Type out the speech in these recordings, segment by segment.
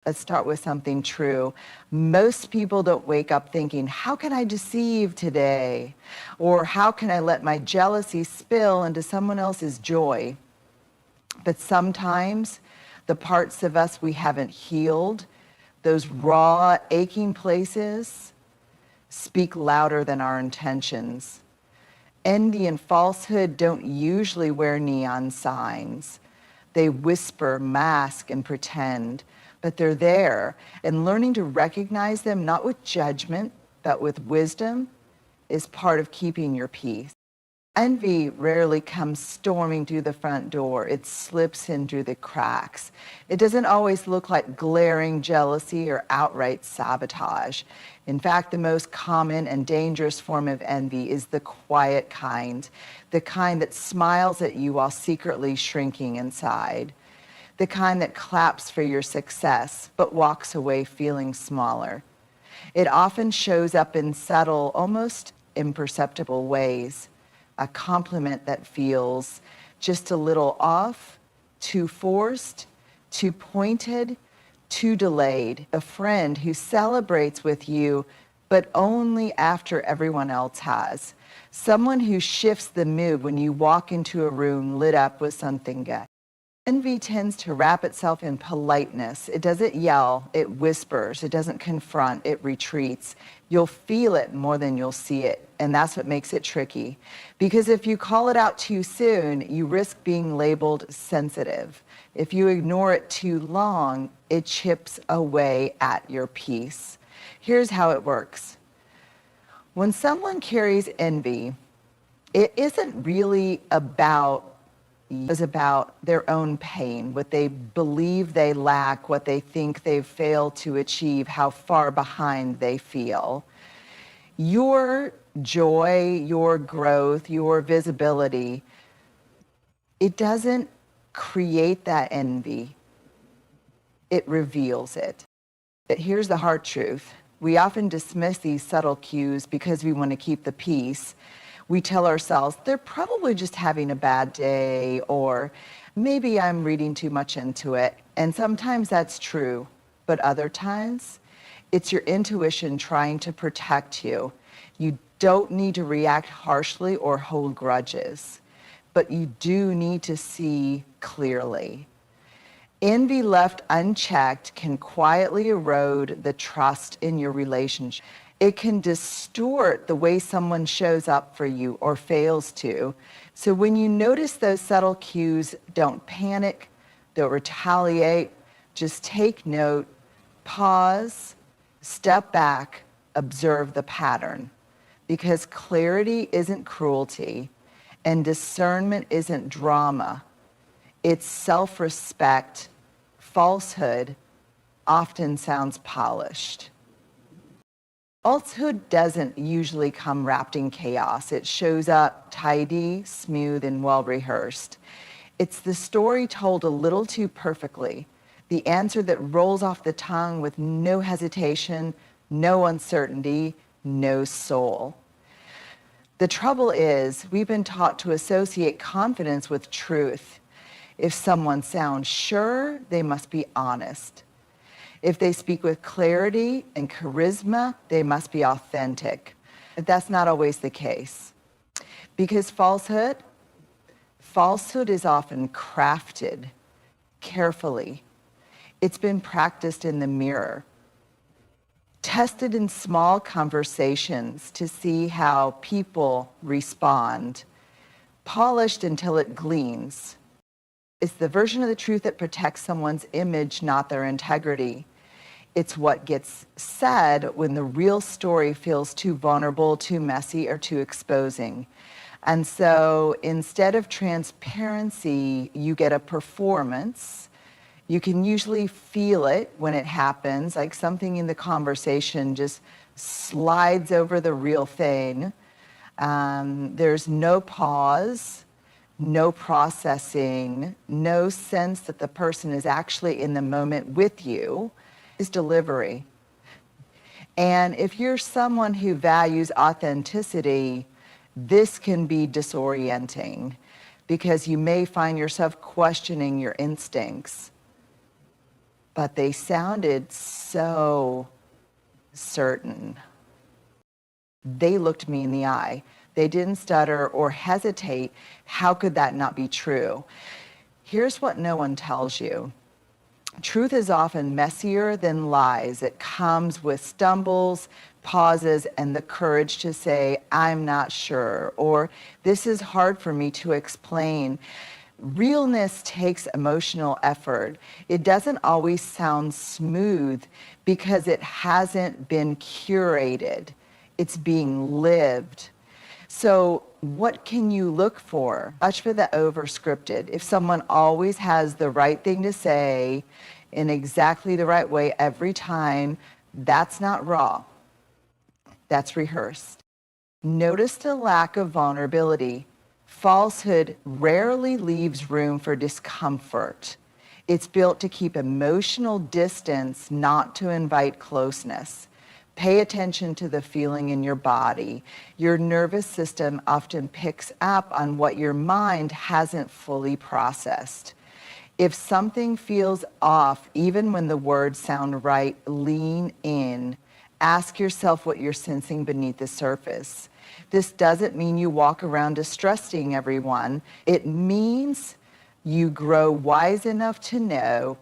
Let's start with something true. Most people don't wake up thinking, how can I deceive today? Or how can I let my jealousy spill into someone else's joy? But sometimes the parts of us we haven't healed, those raw, aching places, speak louder than our intentions. Envy and falsehood don't usually wear neon signs. They whisper, mask, and pretend, but they're there. And learning to recognize them, not with judgment, but with wisdom, is part of keeping your peace. Envy rarely comes storming through the front door. It slips in through the cracks. It doesn't always look like glaring jealousy or outright sabotage. In fact, the most common and dangerous form of envy is the quiet kind, the kind that smiles at you while secretly shrinking inside, the kind that claps for your success but walks away feeling smaller. It often shows up in subtle, almost imperceptible ways. A compliment that feels just a little off, too forced, too pointed, too delayed. A friend who celebrates with you, but only after everyone else has. Someone who shifts the mood when you walk into a room lit up with something good. Envy tends to wrap itself in politeness. It doesn't yell, it whispers. It doesn't confront, it retreats. You'll feel it more than you'll see it, and that's what makes it tricky. Because if you call it out too soon, you risk being labeled sensitive. If you ignore it too long, it chips away at your peace. Here's how it works. When someone carries envy, it isn't really about their own pain, what they believe they lack, what they think they've failed to achieve, how far behind they feel. Your joy, your growth, your visibility, it doesn't create that envy. It reveals it. But here's the hard truth. We often dismiss these subtle cues because we want to keep the peace. We tell ourselves, they're probably just having a bad day, or maybe I'm reading too much into it. And sometimes that's true, but other times, it's your intuition trying to protect you. You don't need to react harshly or hold grudges, but you do need to see clearly. Envy left unchecked can quietly erode the trust in your relationship. It can distort the way someone shows up for you or fails to. So when you notice those subtle cues, don't panic, don't retaliate, just take note, pause, step back, observe the pattern. Because clarity isn't cruelty and discernment isn't drama. It's self-respect. Falsehood often sounds polished. Falsehood doesn't usually come wrapped in chaos. It shows up tidy, smooth, and well-rehearsed. It's the story told a little too perfectly, the answer that rolls off the tongue with no hesitation, no uncertainty, no soul. The trouble is, we've been taught to associate confidence with truth. If someone sounds sure, they must be honest. If they speak with clarity and charisma, they must be authentic. But that's not always the case. Because falsehood is often crafted carefully. It's been practiced in the mirror, tested in small conversations to see how people respond, polished until it gleams. It's the version of the truth that protects someone's image, not their integrity. It's what gets said when the real story feels too vulnerable, too messy, or too exposing. And so instead of transparency, you get a performance. You can usually feel it when it happens, like something in the conversation just slides over the real thing. There's no pause, no processing, no sense that the person is actually in the moment with you. Is delivery. And if you're someone who values authenticity, this can be disorienting because you may find yourself questioning your instincts. but they sounded so certain. They looked me in the eye. They didn't stutter or hesitate. How could that not be true? Here's what no one tells you. Truth is often messier than lies. It comes with stumbles, pauses, and the courage to say, I'm not sure, or this is hard for me to explain. Realness takes emotional effort. It doesn't always sound smooth because it hasn't been curated. It's being lived. So what can you look for? Watch for the over-scripted. If someone always has the right thing to say in exactly the right way every time, that's not raw. That's rehearsed. Notice the lack of vulnerability. Falsehood rarely leaves room for discomfort. It's built to keep emotional distance, not to invite closeness. Pay attention to the feeling in your body. Your nervous system often picks up on what your mind hasn't fully processed. If something feels off, even when the words sound right, lean in. Ask yourself what you're sensing beneath the surface. This doesn't mean you walk around distrusting everyone. It means you grow wise enough to know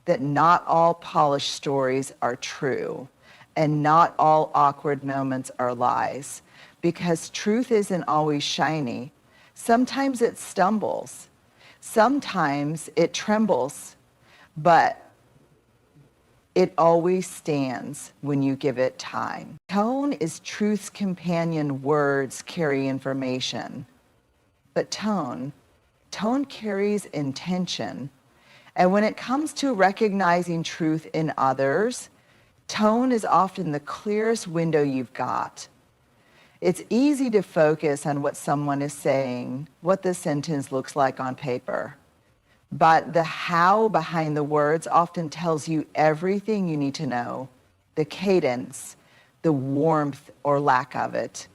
that not all polished stories are true. And not all awkward moments are lies, because truth isn't always shiny. Sometimes it stumbles. Sometimes it trembles, but it always stands when you give it time. Tone is truth's companion. Words carry information, but tone carries intention. And when it comes to recognizing truth in others, tone is often the clearest window you've got. It's easy to focus on what someone is saying, what the sentence looks like on paper. But the how behind the words often tells you everything you need to know. The cadence, the warmth or lack of it,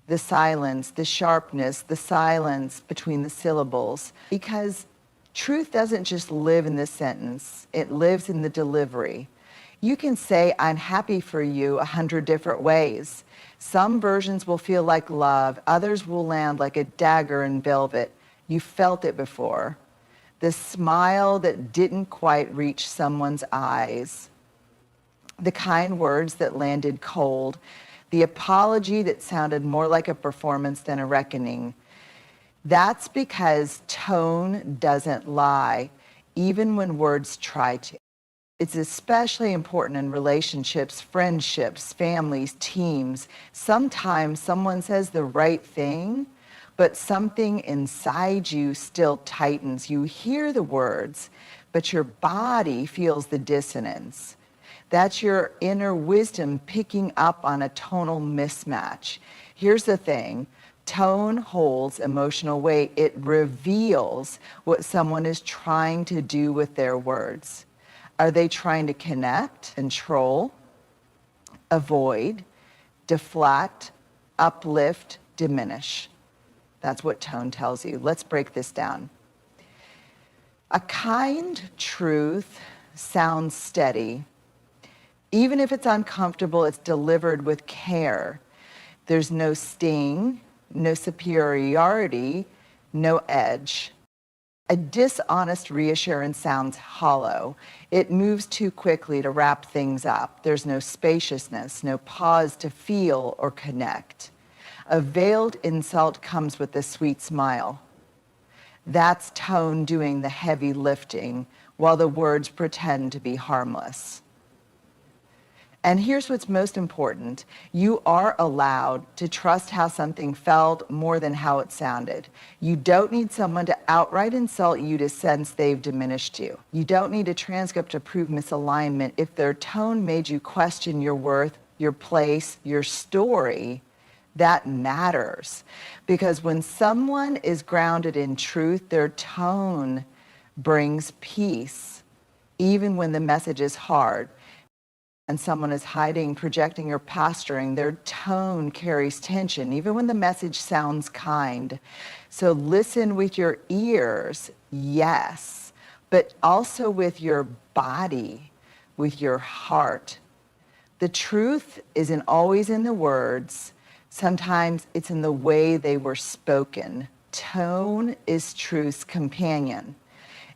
the silence, the sharpness, the silence between the syllables. Because truth doesn't just live in the sentence, it lives in the delivery. You can say, I'm happy for you 100 different ways. Some versions will feel like love. Others will land like a dagger in velvet. You felt it before. The smile that didn't quite reach someone's eyes. The kind words that landed cold. The apology that sounded more like a performance than a reckoning. That's because tone doesn't lie, even when words try to. It's especially important in relationships, friendships, families, teams. Sometimes someone says the right thing, but something inside you still tightens. You hear the words, but your body feels the dissonance. That's your inner wisdom picking up on a tonal mismatch. Here's the thing. Tone holds emotional weight. It reveals what someone is trying to do with their words. Are they trying to connect, control, avoid, deflect, uplift, diminish? That's what tone tells you. Let's break this down. A kind truth sounds steady. Even if it's uncomfortable, it's delivered with care. There's no sting, no superiority, no edge. A dishonest reassurance sounds hollow. It moves too quickly to wrap things up. There's no spaciousness, no pause to feel or connect. A veiled insult comes with a sweet smile. That's tone doing the heavy lifting while the words pretend to be harmless. And here's what's most important. You are allowed to trust how something felt more than how it sounded. You don't need someone to outright insult you to sense they've diminished you. You don't need a transcript to prove misalignment. If their tone made you question your worth, your place, your story, that matters. Because when someone is grounded in truth, their tone brings peace, even when the message is hard. And someone is hiding, projecting, or posturing, their tone carries tension, even when the message sounds kind. So listen with your ears, yes, but also with your body. with your heart. The truth isn't always in the words. Sometimes it's in the way they were spoken. Tone is truth's companion.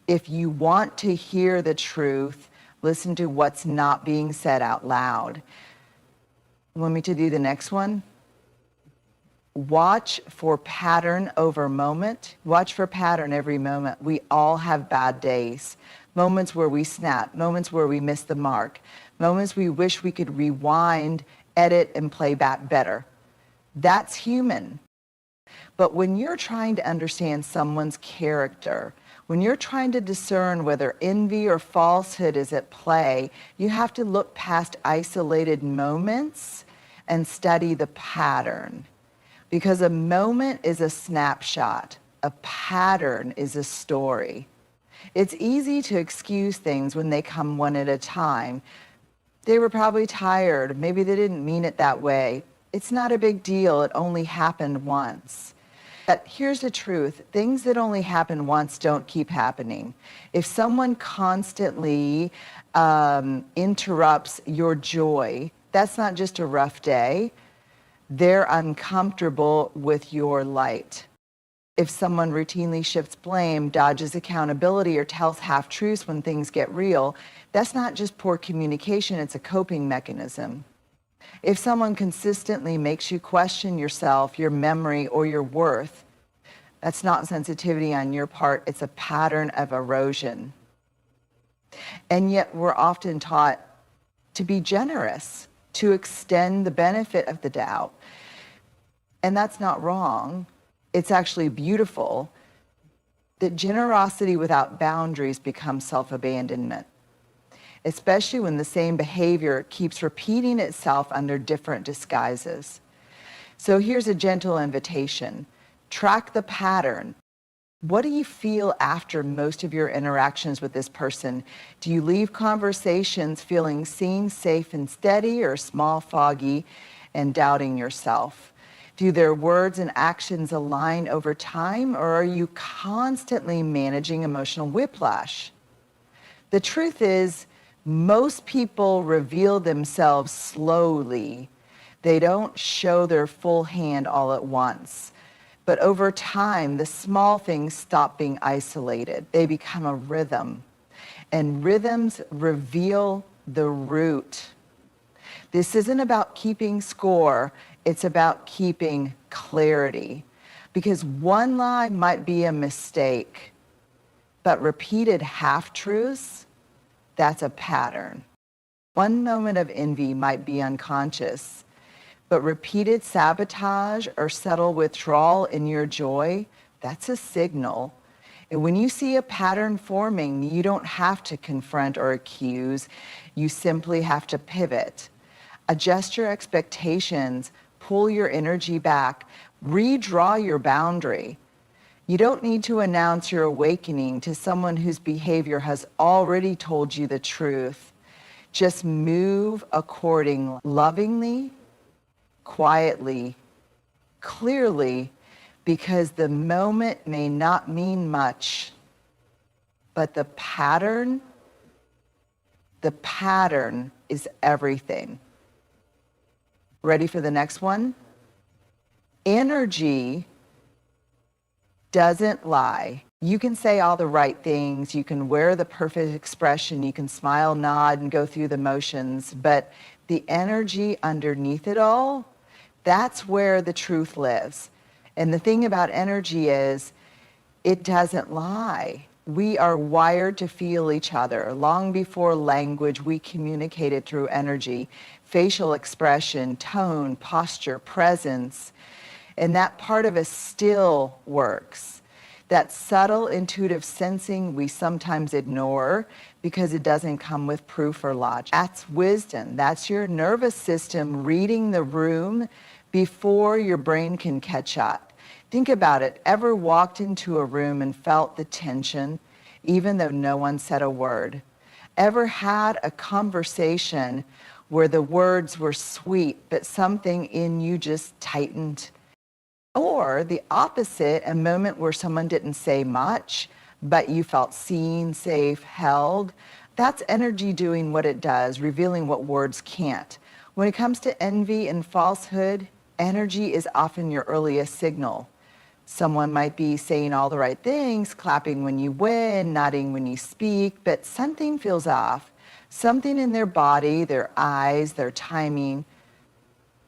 If you want to hear the truth, listen to what's not being said out loud. Want me to do the next one? Watch for pattern over moment. Watch for pattern every moment. We all have bad days. Moments where we snap, moments where we miss the mark, moments we wish we could rewind, edit, and play back better. That's human. But when you're trying to understand someone's character, when you're trying to discern whether envy or falsehood is at play, you have to look past isolated moments and study the pattern. Because a moment is a snapshot, a pattern is a story. It's easy to excuse things when they come one at a time. They were probably tired, maybe they didn't mean it that way. It's not a big deal, it only happened once. But here's the truth, things that only happen once don't keep happening. If someone constantly interrupts your joy, that's not just a rough day. They're uncomfortable with your light. If someone routinely shifts blame, dodges accountability, or tells half-truths when things get real, that's not just poor communication, it's a coping mechanism. If someone consistently makes you question yourself, your memory, or your worth, that's not sensitivity on your part, it's a pattern of erosion. And yet we're often taught to be generous, to extend the benefit of the doubt. And that's not wrong. It's actually beautiful that generosity without boundaries becomes self-abandonment, especially when the same behavior keeps repeating itself under different disguises. So here's a gentle invitation. Track the pattern. What do you feel after most of your interactions with this person? Do you leave conversations feeling seen, safe, and steady, or small, foggy, and doubting yourself? Do their words and actions align over time, or are you constantly managing emotional whiplash? The truth is, most people reveal themselves slowly. They don't show their full hand all at once. But over time, the small things stop being isolated. They become a rhythm. And rhythms reveal the root. This isn't about keeping score. It's about keeping clarity. Because one lie might be a mistake, but repeated half-truths, that's a pattern. One moment of envy might be unconscious, but repeated sabotage or subtle withdrawal in your joy, that's a signal. And when you see a pattern forming, you don't have to confront or accuse. You simply have to pivot. Adjust your expectations, pull your energy back, redraw your boundary. You don't need to announce your awakening to someone whose behavior has already told you the truth. Just move accordingly, lovingly, quietly, clearly, because the moment may not mean much, but the pattern is everything. Ready for the next one? Energy doesn't lie. You can say all the right things, you can wear the perfect expression, you can smile, nod, and go through the motions, but the energy underneath it all, that's where the truth lives. And the thing about energy is, it doesn't lie. We are wired to feel each other. Long before language, we communicated through energy, facial expression, tone, posture, presence. And that part of us still works. That subtle intuitive sensing we sometimes ignore because it doesn't come with proof or logic. That's wisdom. That's your nervous system reading the room before your brain can catch up. Think about it. Ever walked into a room and felt the tension, even though no one said a word? Ever had a conversation where the words were sweet, but something in you just tightened? Or the opposite, a moment where someone didn't say much, but you felt seen, safe, held. That's energy doing what it does, revealing what words can't. When it comes to envy and falsehood, energy is often your earliest signal. Someone might be saying all the right things, clapping when you win, nodding when you speak, but something feels off. Something in their body, their eyes, their timing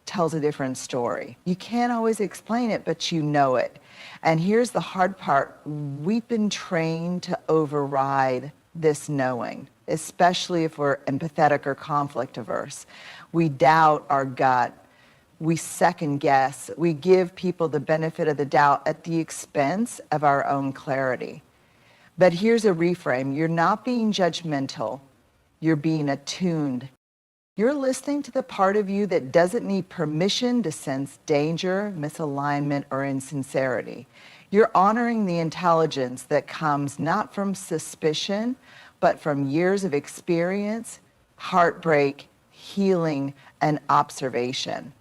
tells a different story. You can't always explain it, but you know it. And here's the hard part. We've been trained to override this knowing, especially if we're empathetic or conflict averse. We doubt our gut. We second guess. We give people the benefit of the doubt at the expense of our own clarity. But here's a reframe. You're not being judgmental. You're being attuned. You're listening to the part of you that doesn't need permission to sense danger, misalignment, or insincerity. You're honoring the intelligence that comes not from suspicion, but from years of experience, heartbreak, healing, and observation.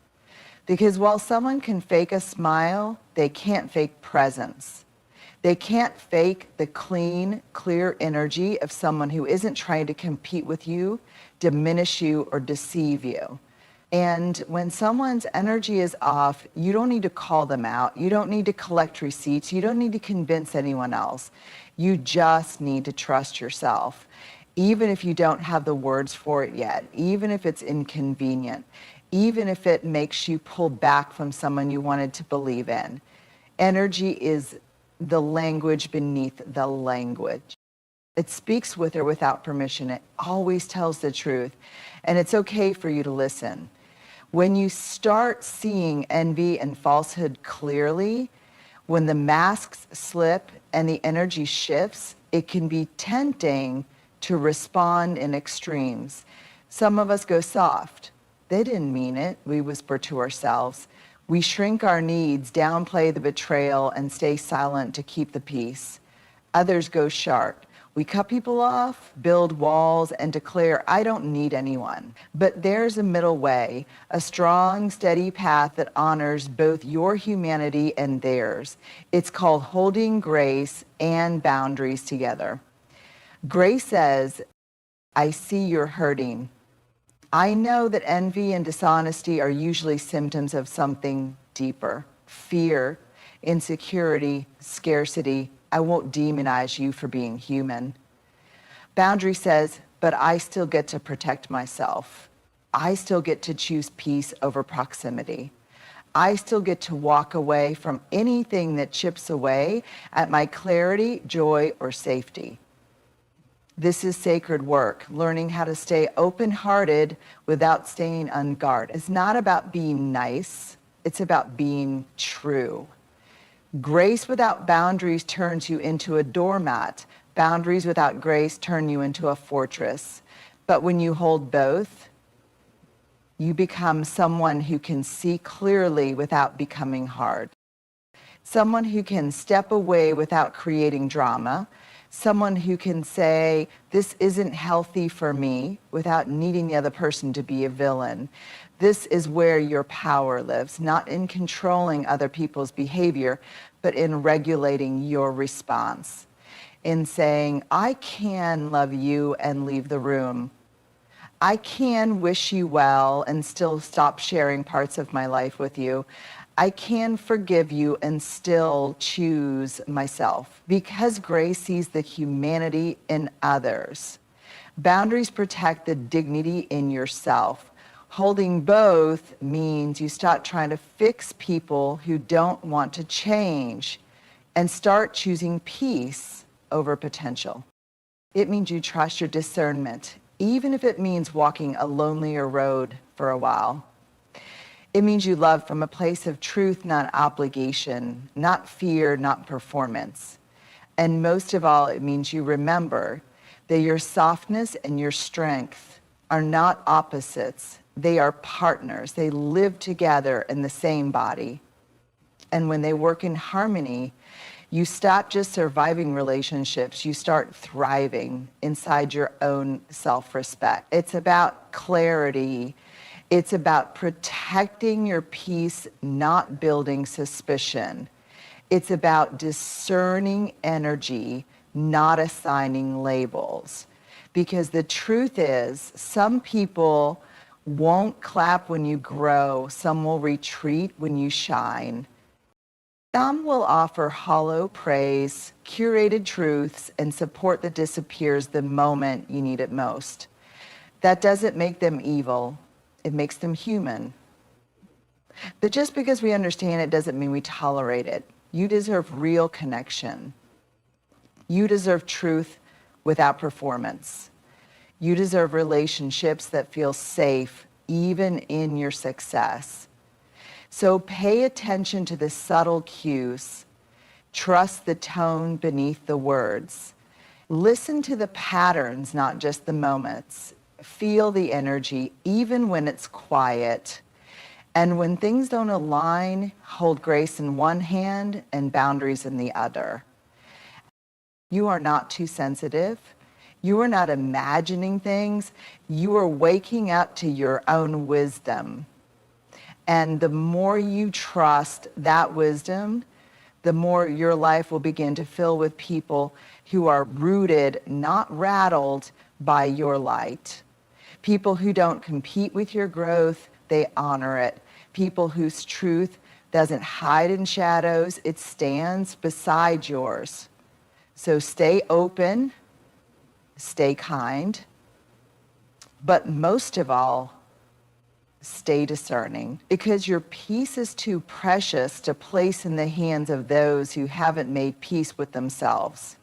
Because while someone can fake a smile, they can't fake presence. They can't fake the clean, clear energy of someone who isn't trying to compete with you, diminish you, or deceive you. And when someone's energy is off, you don't need to call them out. You don't need to collect receipts. You don't need to convince anyone else. You just need to trust yourself, even if you don't have the words for it yet, even if it's inconvenient, even if it makes you pull back from someone you wanted to believe in. Energy is the language beneath the language. It speaks with or without permission. It always tells the truth. And it's okay for you to listen. When you start seeing envy and falsehood clearly, when the masks slip and the energy shifts, it can be tempting to respond in extremes. Some of us go soft. They didn't mean it, we whisper to ourselves. We shrink our needs, downplay the betrayal, and stay silent to keep the peace. Others go sharp. We cut people off, build walls, and declare, I don't need anyone. But there's a middle way, a strong, steady path that honors both your humanity and theirs. It's called holding grace and boundaries together. Grace says, I see you're hurting. I know that envy and dishonesty are usually symptoms of something deeper. Fear, insecurity, scarcity. I won't demonize you for being human. Boundary says, but I still get to protect myself. I still get to choose peace over proximity. I still get to walk away from anything that chips away at my clarity, joy, or safety. This is sacred work, learning how to stay open-hearted without staying unguarded. It's not about being nice, it's about being true. Grace without boundaries turns you into a doormat. Boundaries without grace turn you into a fortress. But when you hold both, you become someone who can see clearly without becoming hard. Someone who can step away without creating drama. Someone who can say, this isn't healthy for me, without needing the other person to be a villain. This is where your power lives, not in controlling other people's behavior, but in regulating your response. In saying, I can love you and leave the room. I can wish you well and still stop sharing parts of my life with you. I can forgive you and still choose myself, because grace sees the humanity in others. Boundaries protect the dignity in yourself. Holding both means you stop trying to fix people who don't want to change and start choosing peace over potential. It means you trust your discernment, even if it means walking a lonelier road for a while. It means you love from a place of truth, not obligation, not fear, not performance. And most of all, it means you remember that your softness and your strength are not opposites. They are partners. They live together in the same body. And when they work in harmony, you stop just surviving relationships. You start thriving inside your own self-respect. It's about clarity. It's about protecting your peace, not building suspicion. It's about discerning energy, not assigning labels. Because the truth is, some people won't clap when you grow, some will retreat when you shine. Some will offer hollow praise, curated truths, and support that disappears the moment you need it most. That doesn't make them evil, it makes them human. But just because we understand it doesn't mean we tolerate it. You deserve real connection. You deserve truth without performance. You deserve relationships that feel safe even in your success. So pay attention to the subtle cues. Trust the tone beneath the words. Listen to the patterns, not just the moments. Feel the energy, even when it's quiet. And when things don't align, hold grace in one hand and boundaries in the other. You are not too sensitive. You are not imagining things. You are waking up to your own wisdom. And the more you trust that wisdom, the more your life will begin to fill with people who are rooted, not rattled by your light. People who don't compete with your growth, they honor it. People whose truth doesn't hide in shadows, it stands beside yours. So stay open, stay kind, but most of all, stay discerning, because your peace is too precious to place in the hands of those who haven't made peace with themselves.